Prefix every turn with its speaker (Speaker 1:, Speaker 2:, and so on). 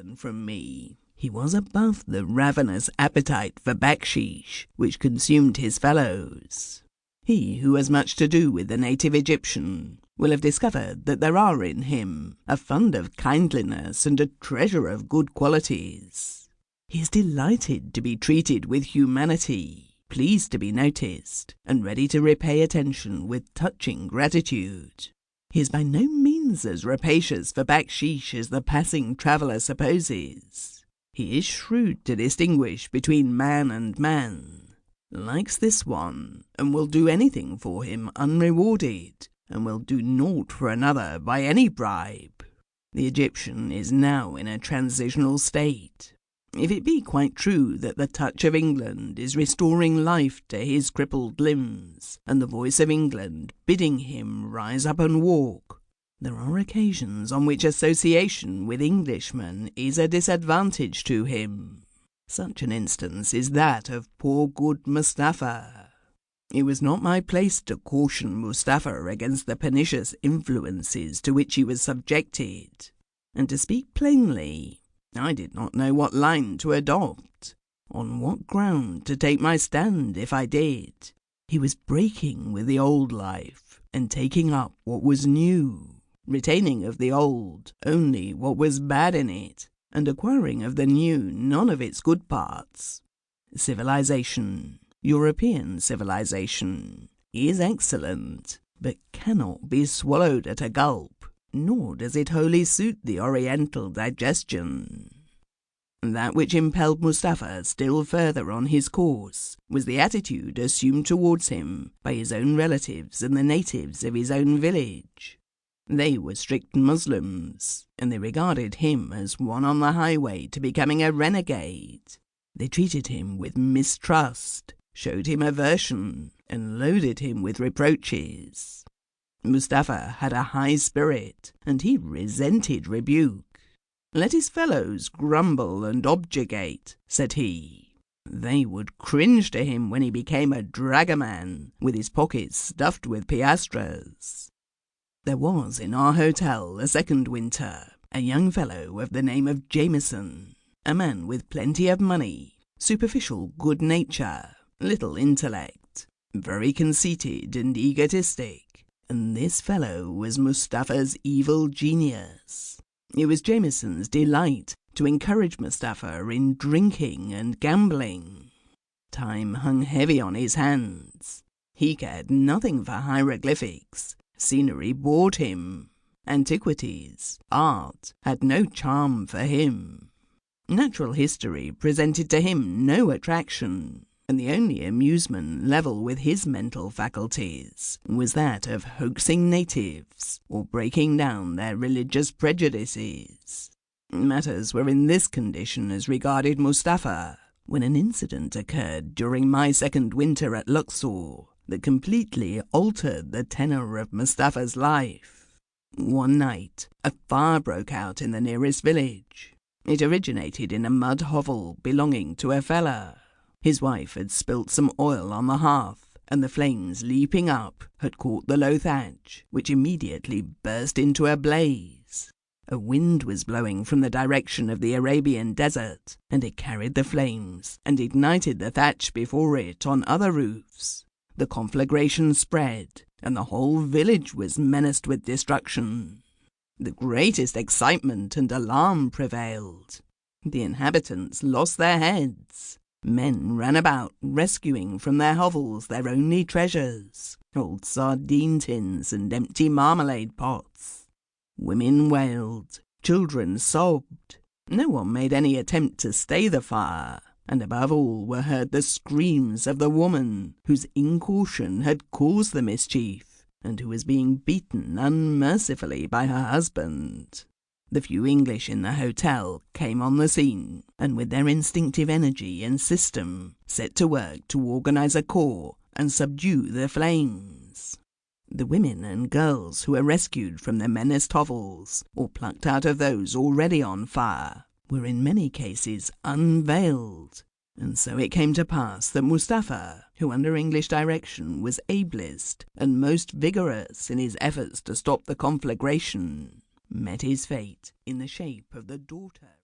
Speaker 1: stolen from me. He was above the ravenous appetite for baksheesh which consumed his fellows. He who has much to do with the native Egyptian will have discovered that there are in him a fund of kindliness and a treasure of good qualities. He is delighted to be treated with humanity, pleased to be noticed, and ready to repay attention with touching gratitude. He is by no means as rapacious for baksheesh as the passing traveller supposes. He is shrewd to distinguish between man and man, likes this one, and will do anything for him unrewarded, and will do naught for another by any bribe. The Egyptian is now in a transitional state. If it be quite true that the touch of England is restoring life to his crippled limbs, and the voice of England bidding him rise up and walk, there are occasions on which association with Englishmen is a disadvantage to him. Such an instance is that of poor good Mustapha. It was not my place to caution Mustapha against the pernicious influences to which he was subjected, and to speak plainly, I did not know what line to adopt, on what ground to take my stand if I did. He was breaking with the old life and taking up what was new, retaining of the old only what was bad in it, and acquiring of the new none of its good parts. Civilization, European civilization, is excellent, but cannot be swallowed at a gulp, nor does it wholly suit the Oriental digestion. That which impelled Mustapha still further on his course was the attitude assumed towards him by his own relatives and the natives of his own village. They were strict Muslims, and they regarded him as one on the highway to becoming a renegade. They treated him with mistrust, showed him aversion, and loaded him with reproaches. Mustapha had a high spirit, and he resented rebuke. "Let his fellows grumble and objurgate," said he. They would cringe to him when he became a dragoman, with his pockets stuffed with piastres. There was in our hotel a second winter a young fellow of the name of Jameson, a man with plenty of money, superficial good nature, little intellect, very conceited and egotistic, and this fellow was Mustapha's evil genius. It was Jameson's delight to encourage Mustapha in drinking and gambling. Time hung heavy on his hands. He cared nothing for hieroglyphics. Scenery bored him. Antiquities, art, had no charm for him. Natural history presented to him no attraction, and the only amusement level with his mental faculties was that of hoaxing natives or breaking down their religious prejudices. Matters were in this condition as regarded Mustapha, when an incident occurred during my second winter at Luxor that completely altered the tenor of Mustapha's life. One night, a fire broke out in the nearest village. It originated in a mud hovel belonging to a fellah. His wife had spilt some oil on the hearth, and the flames leaping up had caught the low thatch, which immediately burst into a blaze. A wind was blowing from the direction of the Arabian desert, and it carried the flames and ignited the thatch before it on other roofs. The conflagration spread, and the whole village was menaced with destruction. The greatest excitement and alarm prevailed. The inhabitants lost their heads. Men ran about, rescuing from their hovels their only treasures, old sardine tins and empty marmalade pots. Women wailed, children sobbed. No one made any attempt to stay the fire, and above all were heard the screams of the woman whose incaution had caused the mischief, and who was being beaten unmercifully by her husband. The few English in the hotel came on the scene, and with their instinctive energy and system set to work to organize a corps and subdue the flames. The women and girls who were rescued from the menaced hovels, or plucked out of those already on fire, were in many cases unveiled, and so it came to pass that Mustapha, who under English direction was ablest and most vigorous in his efforts to stop the conflagration, met his fate in the shape of the daughter